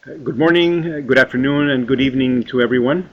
Good morning, good afternoon, and good evening to everyone.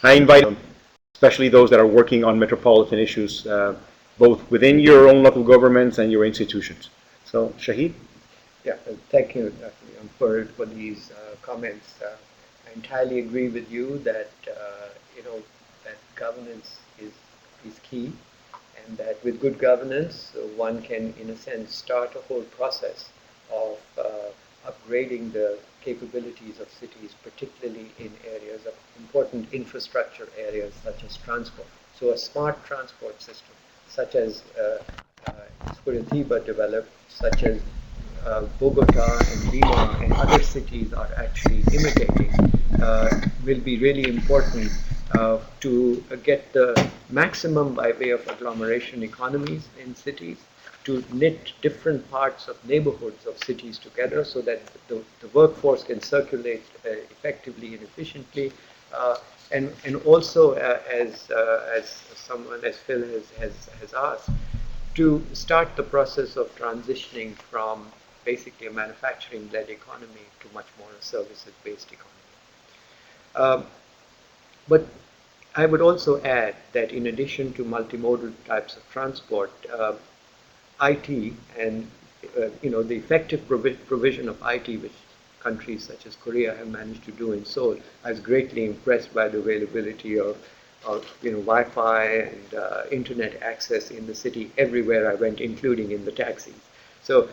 I invite, especially those that are working on metropolitan issues, both within your own local governments and your institutions. So, Shahid? Yeah, thank you for these comments. I entirely agree with you that that governance is key, and that with good governance, one can, in a sense, start a whole process of upgrading the capabilities of cities, particularly in areas of important infrastructure areas such as transport. So a smart transport system, such as Curitiba developed, such as Bogota and Lima and other cities are actually imitating, will be really important to get the maximum by way of agglomeration economies in cities, to knit different parts of neighborhoods of cities together so that the workforce can circulate effectively and efficiently. And also, as someone, as Phil has asked, to start the process of transitioning from basically a manufacturing-led economy to much more a services-based economy. But I would also add that in addition to multimodal types of transport, IT and the effective provision of IT, which countries such as Korea have managed to do in Seoul, I was greatly impressed by the availability of Wi-Fi and internet access in the city everywhere I went, including in the taxis. So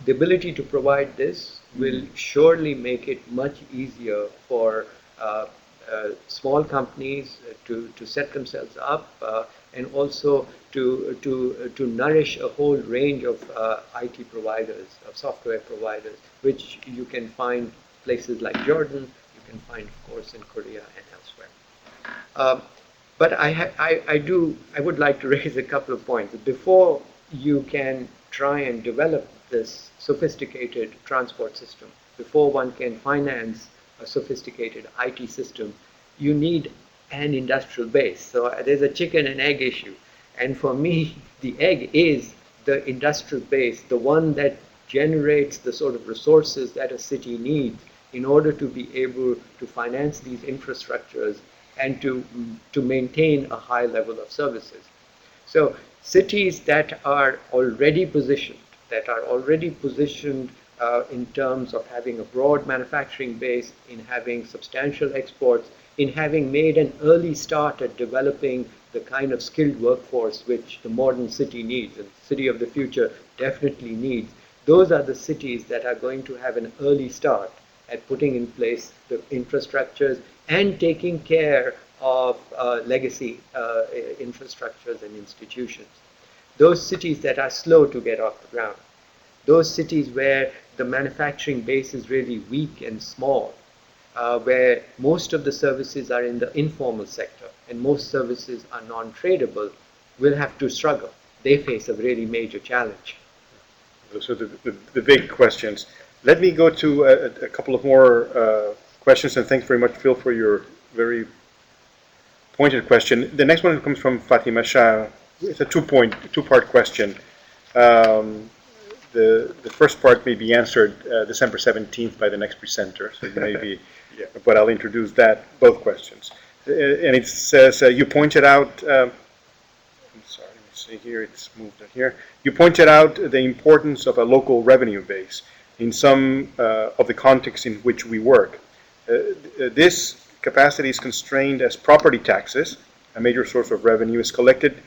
the ability to provide this will surely make it much easier for small companies to set themselves up and also to nourish a whole range of IT providers, of software providers, which you can find places like Jordan, you can find, of course, in Korea and elsewhere. But I would like to raise a couple of points. Before you can try and develop this sophisticated transport system, before one can finance a sophisticated IT system, you need an industrial base. So there's a chicken and egg issue. And for me, the egg is the industrial base, the one that generates the sort of resources that a city needs in order to be able to finance these infrastructures and to maintain a high level of services. So cities that are already positioned, in terms of having a broad manufacturing base, in having substantial exports, in having made an early start at developing the kind of skilled workforce which the modern city needs, and the city of the future definitely needs. Those are the cities that are going to have an early start at putting in place the infrastructures and taking care of legacy infrastructures and institutions. Those cities that are slow to get off the ground, those cities where the manufacturing base is really weak and small, where most of the services are in the informal sector and most services are non-tradable, will have to struggle. They face a really major challenge. Those are the big questions. Let me go to a couple of more questions, and thanks very much, Phil, for your very pointed question. The next one comes from Fatima Shah. It's a two-part question. The first part may be answered December 17th by the next presenter, so maybe, yeah. But I'll introduce both questions. And it says, you pointed out, I'm sorry, let me see here, it's moved in here. You pointed out the importance of a local revenue base in some of the contexts in which we work. This capacity is constrained as property taxes, a major source of revenue, is collected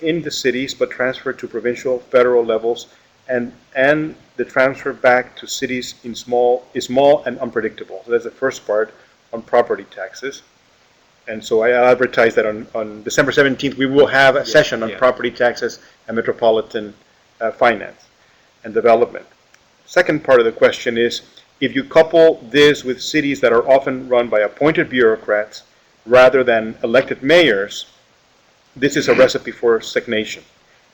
in the cities but transferred to provincial, federal levels, and the transfer back to cities is small and unpredictable. So that's the first part on property taxes. And so I advertise that on December 17th we will have a session on property taxes and metropolitan finance and development. Second part of the question is, if you couple this with cities that are often run by appointed bureaucrats rather than elected mayors, this is a recipe for stagnation.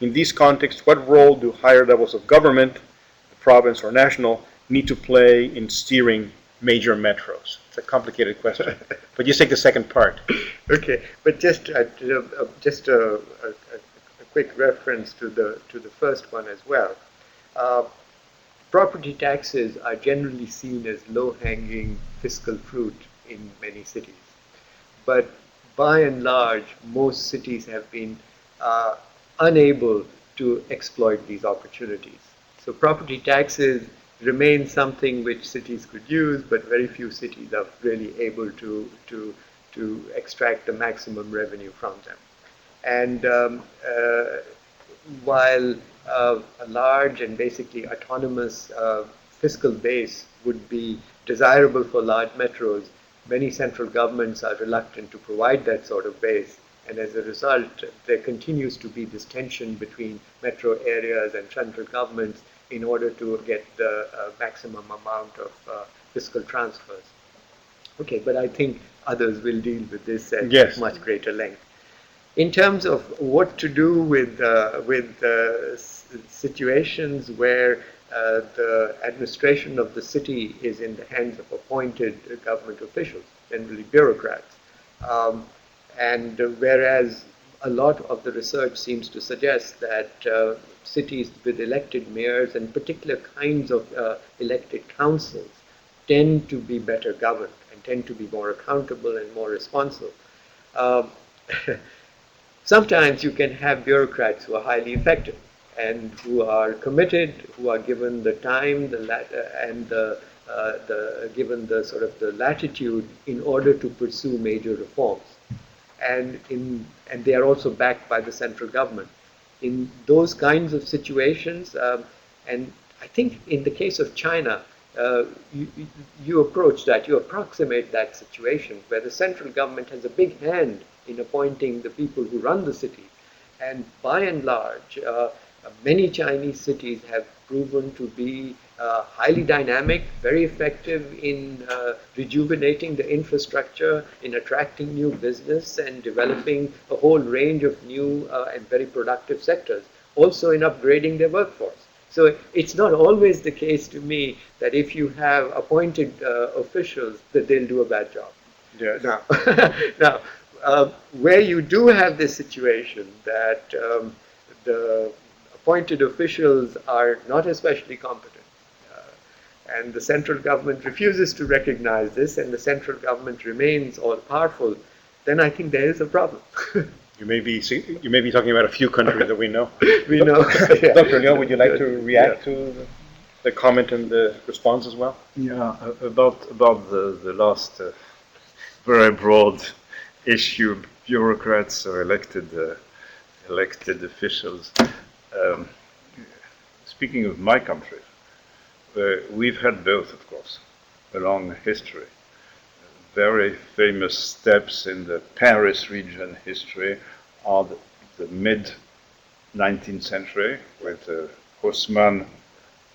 In these contexts, what role do higher levels of government, the province or national, need to play in steering major metros? It's a complicated question, but you take the second part. Okay, but just a quick reference to the first one as well. Property taxes are generally seen as low-hanging fiscal fruit in many cities. But by and large, most cities have been unable to exploit these opportunities. So property taxes remain something which cities could use, but very few cities are really able to extract the maximum revenue from them. And while a large and basically autonomous fiscal base would be desirable for large metros, many central governments are reluctant to provide that sort of base. And as a result, there continues to be this tension between metro areas and central governments in order to get the maximum amount of fiscal transfers. Okay, but I think others will deal with this at much greater length. In terms of what to do with situations where the administration of the city is in the hands of appointed government officials, generally bureaucrats, and whereas a lot of the research seems to suggest that cities with elected mayors and particular kinds of elected councils tend to be better governed and tend to be more accountable and more responsive. Sometimes you can have bureaucrats who are highly effective and who are committed, who are given the time, given the sort of the latitude in order to pursue major reforms, and they are also backed by the central government. In those kinds of situations, and I think in the case of China, you approximate that situation where the central government has a big hand in appointing the people who run the city. And by and large, many Chinese cities have proven to be highly dynamic, very effective in rejuvenating the infrastructure, in attracting new business and developing a whole range of new and very productive sectors, also in upgrading their workforce. So it's not always the case to me that if you have appointed officials that they'll do a bad job. Yeah. Now, where you do have this situation that the appointed officials are not especially competent, and the central government refuses to recognize this, and the central government remains all-powerful, then I think there is a problem. You may be talking about a few countries that we know. We know. Yeah. Dr. Liu, would you like to react to the comment and the response as well? Yeah, about the last very broad issue, bureaucrats or elected officials. Speaking of my country, we've had both, of course, a long history. Very famous steps in the Paris region history are the mid-19th century, with Haussmann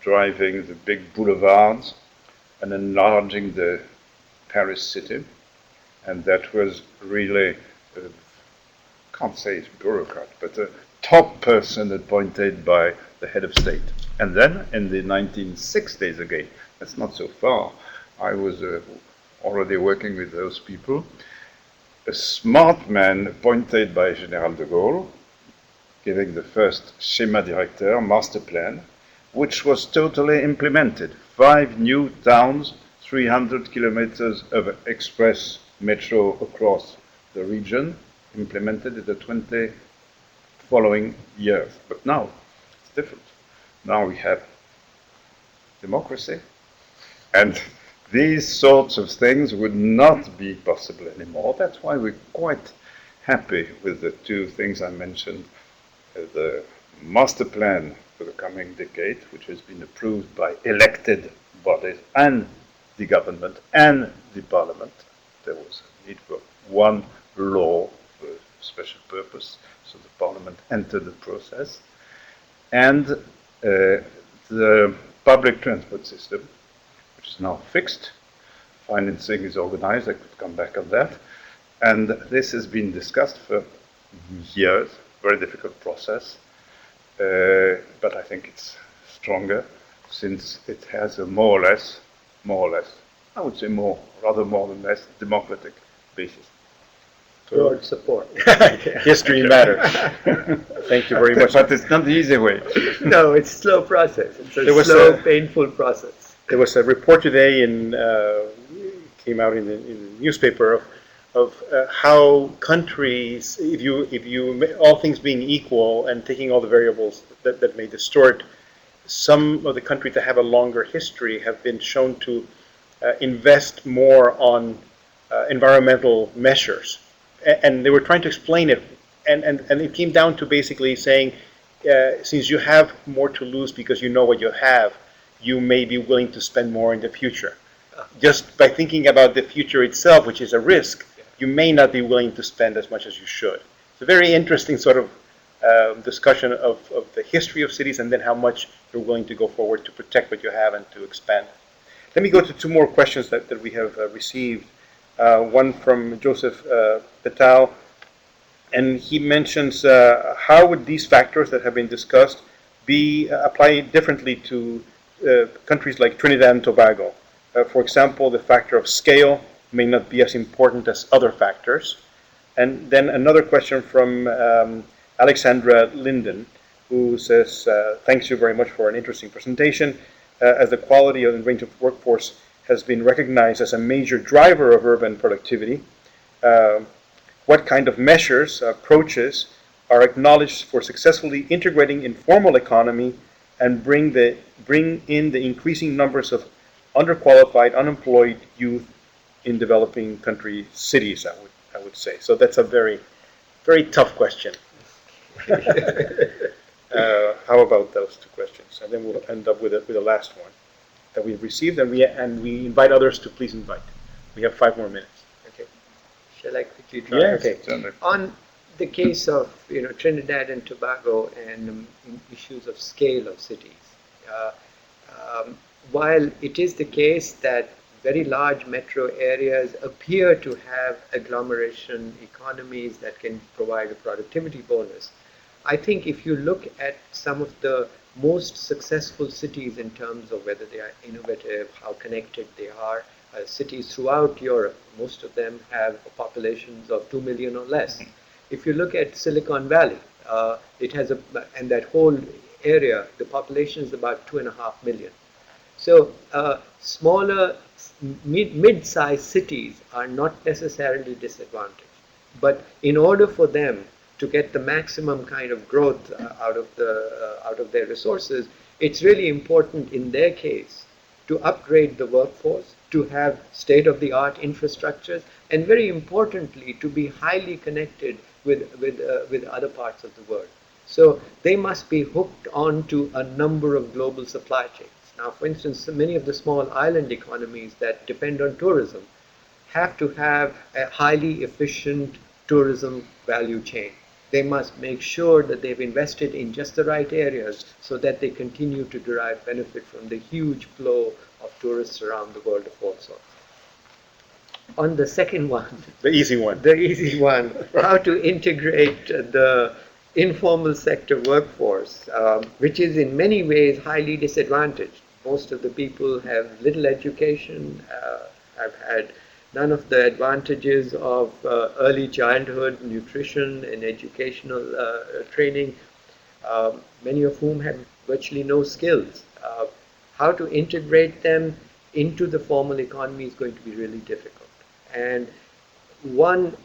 driving the big boulevards and enlarging the Paris city. And that was really, can't say it's bureaucrat, but a top person appointed by the head of state. And then in the 1960s again, that's not so far, I was already working with those people, a smart man appointed by General de Gaulle, giving the first schéma directeur, master plan, which was totally implemented. 5 new towns, 300 kilometers of express metro across the region, implemented in the 20 following years. But now it's different. Now we have democracy, and these sorts of things would not be possible anymore. That's why we're quite happy with the two things I mentioned. The master plan for the coming decade, which has been approved by elected bodies and the government and the parliament. There was a need for one law for a special purpose, so the parliament entered the process. And the public transport system, which is now fixed. Financing is organized, I could come back on that. And this has been discussed for years, very difficult process. But I think it's stronger since it has a more or less, I would say rather more than less, democratic basis. Broad support. History matters. Thank you very much. But it's not the easy way. No, it's a slow process. It's a slow, painful process. There was a report today came out in the newspaper how countries, all things being equal and taking all the variables that may distort, some of the countries that have a longer history have been shown to invest more on environmental measures. And they were trying to explain it, and it came down to basically saying, since you have more to lose because you know what you have, you may be willing to spend more in the future. Just by thinking about the future itself, which is a risk, you may not be willing to spend as much as you should. It's a very interesting sort of discussion of the history of cities and then how much you're willing to go forward to protect what you have and to expand. Let me go to two more questions that we have received. One from Joseph Petal, and he mentions how would these factors that have been discussed be applied differently to countries like Trinidad and Tobago. For example, the factor of scale may not be as important as other factors. And then another question from Alexandra Linden, who says, thanks you very much for an interesting presentation. As the quality and range of workforce has been recognized as a major driver of urban productivity, what kind of measures, approaches are acknowledged for successfully integrating informal economy and bring in the increasing numbers of underqualified, unemployed youth in developing country cities, I would say. So that's a very, very tough question. How about those two questions? And then we'll end up with the last one that we've received, and we invite others to please invite. We have 5 more minutes. Okay. Shall I quickly try? Yeah, okay. On the case of Trinidad and Tobago and issues of scale of cities, while it is the case that very large metro areas appear to have agglomeration economies that can provide a productivity bonus, I think if you look at some of the most successful cities in terms of whether they are innovative, how connected they are, cities throughout Europe, most of them have populations of 2 million or less. If you look at Silicon Valley, it has and that whole area, the population is about 2.5 million. So smaller, mid-sized cities are not necessarily disadvantaged. But in order for them to get the maximum kind of growth out of their resources, it's really important in their case to upgrade the workforce, to have state-of-the-art infrastructures, and very importantly, to be highly connected with other parts of the world. So they must be hooked onto a number of global supply chains. Now, for instance, many of the small island economies that depend on tourism have to have a highly efficient tourism value chain. They must make sure that they've invested in just the right areas so that they continue to derive benefit from the huge flow of tourists around the world of all sorts. On the second one, the easy one, how to integrate the informal sector workforce, which is in many ways highly disadvantaged. Most of the people have little education, have had none of the advantages of early childhood nutrition and educational training, many of whom have virtually no skills. How to integrate them into the formal economy is going to be really difficult. And one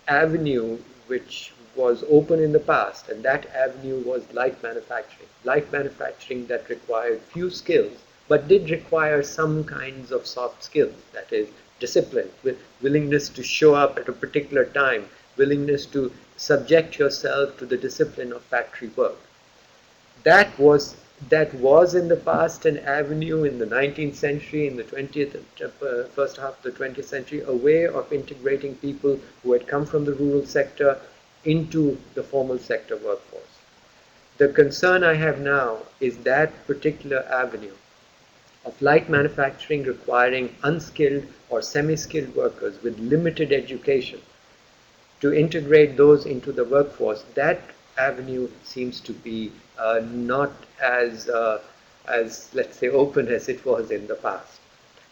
avenue which was open in the past, and that avenue was light manufacturing that required few skills, but did require some kinds of soft skills, that is, discipline, with willingness to show up at a particular time, willingness to subject yourself to the discipline of factory work. That was in the past an avenue in the 19th century, in the 20th, first half of the 20th century, a way of integrating people who had come from the rural sector into the formal sector workforce. The concern I have now is that particular avenue of light manufacturing requiring unskilled or semi-skilled workers with limited education, to integrate those into the workforce. That avenue seems to be not as let's say open as it was in the past.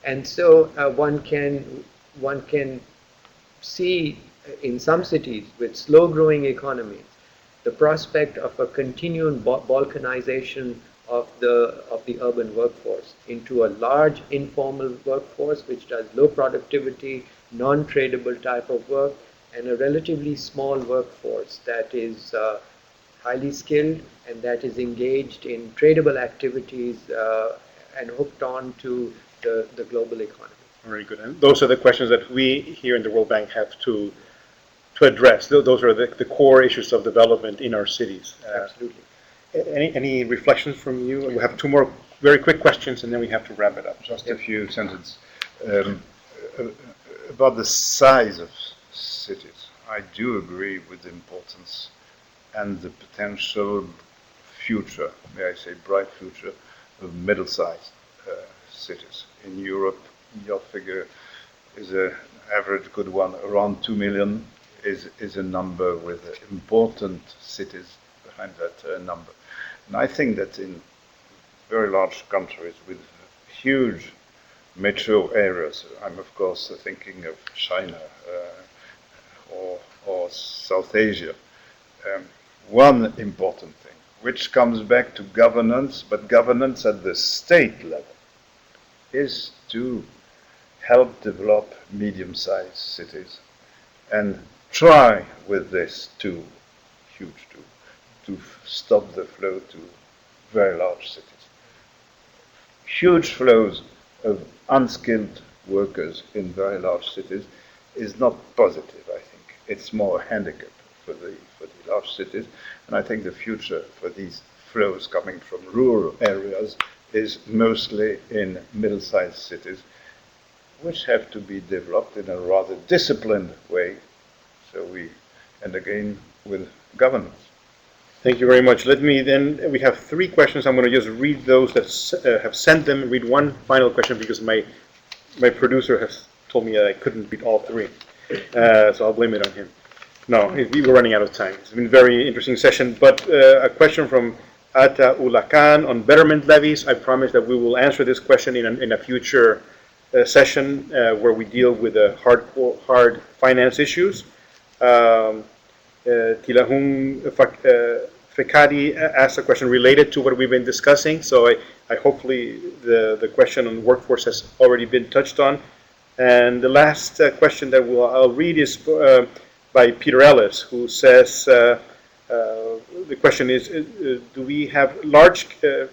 And so one can see in some cities with slow growing economies the prospect of a continuing balkanization of the urban workforce into a large informal workforce which does low productivity, non-tradable type of work, and a relatively small workforce that is highly skilled and that is engaged in tradable activities and hooked on to the global economy. Very good. And those are the questions that we here in the World Bank have to address. Those are the core issues of development in our cities. Absolutely. Any reflections from you? We have two more very quick questions, and then we have to wrap it up. Just a few sentences about the size of cities. I do agree with the importance and the potential future, may I say bright future, of middle-sized cities. In Europe, your figure is an average good one. Around 2 million is a number with important cities behind that number. And I think that in very large countries with huge metro areas, I'm of course thinking of China or South Asia, one important thing, which comes back to governance, but governance at the state level, is to help develop medium-sized cities and try with this tool, huge tool, to stop the flow to very large cities. Huge flows of unskilled workers in very large cities is not positive, I think. It's more a handicap for the large cities. And I think the future for these flows coming from rural areas is mostly in middle-sized cities, which have to be developed in a rather disciplined way. So we end again with governance. Thank you very much. Let me then, we have three questions. I'm going to just read those that have sent them, read one final question because my producer has told me that I couldn't read all three. So I'll blame it on him. No, we were running out of time. It's been a very interesting session, but a question from Ata Ulakan on betterment levies. I promise that we will answer this question in a future session where we deal with the hard finance issues. Tilahun Fekadi asked a question related to what we've been discussing, so I hopefully the question on workforce has already been touched on. And the last question that I'll read is by Peter Ellis, who says, the question is, do we have do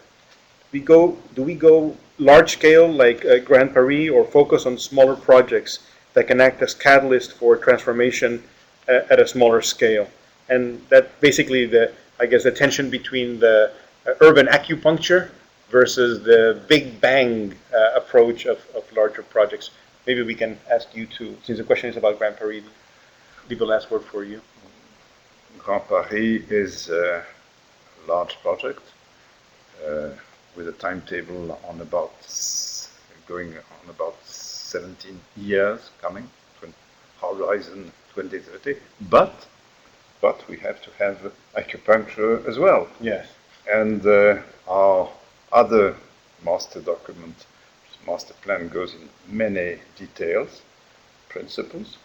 we go large scale like Grand Paris, or focus on smaller projects that can act as catalyst for transformation at a smaller scale? And that basically I guess the tension between the urban acupuncture versus the big bang approach of larger projects. Maybe we can ask you to, since the question is about Grand Paris, leave the last word for you. Grand Paris is a large project with a timetable on going on about 17 years coming, horizon 2030. But we have to have acupuncture as well. Yes. And our other master document, master plan, goes in many details, principles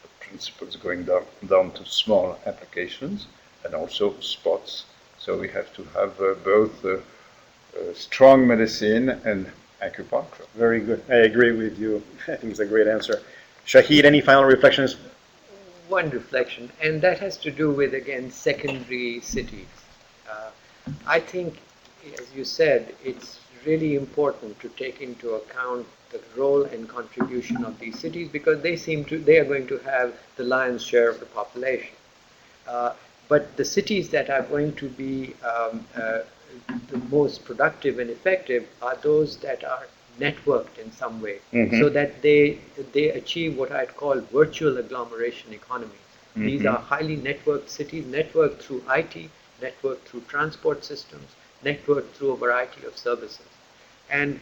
going down to small applications and also spots. So we have to have both strong medicine and acupuncture. Very good. I agree with you. I think it's a great answer. Shahid, any final reflections? One reflection, and that has to do with, again, secondary cities. I think, as you said, it's really important to take into account the role and contribution of these cities, because they are going to have the lion's share of the population. But the cities that are going to be the most productive and effective are those that are networked in some way, so that they achieve what I'd call virtual agglomeration economies. These are highly networked cities, networked through IT, networked through transport systems, networked through a variety of services. And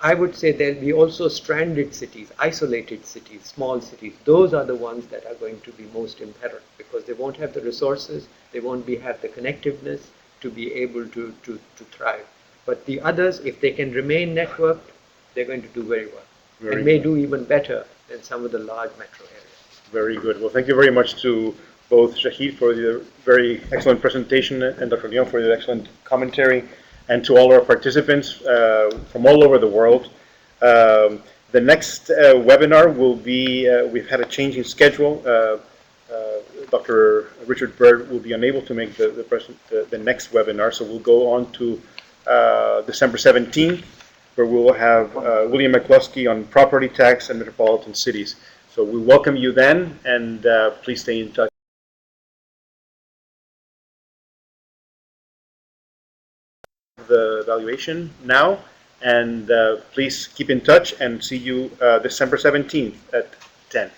I would say there'll be also stranded cities, isolated cities, small cities. Those are the ones that are going to be most imperiled, because they won't have the resources, they won't have the connectiveness to be able to thrive. But the others, if they can remain networked, they're going to do very well, and may do even better than some of the large metro areas. Very good. Well, thank you very much to both Shahid for the very excellent presentation and Dr. Leon for the excellent commentary, and to all our participants from all over the world. The next webinar will be, we've had a change in schedule. Dr. Richard Bird will be unable to make the next webinar, so we'll go on to December 17th, where we will have William McCluskey on property tax and metropolitan cities. So we welcome you then, and please stay in touch. The evaluation now, and please keep in touch, and see you December 17th at 10.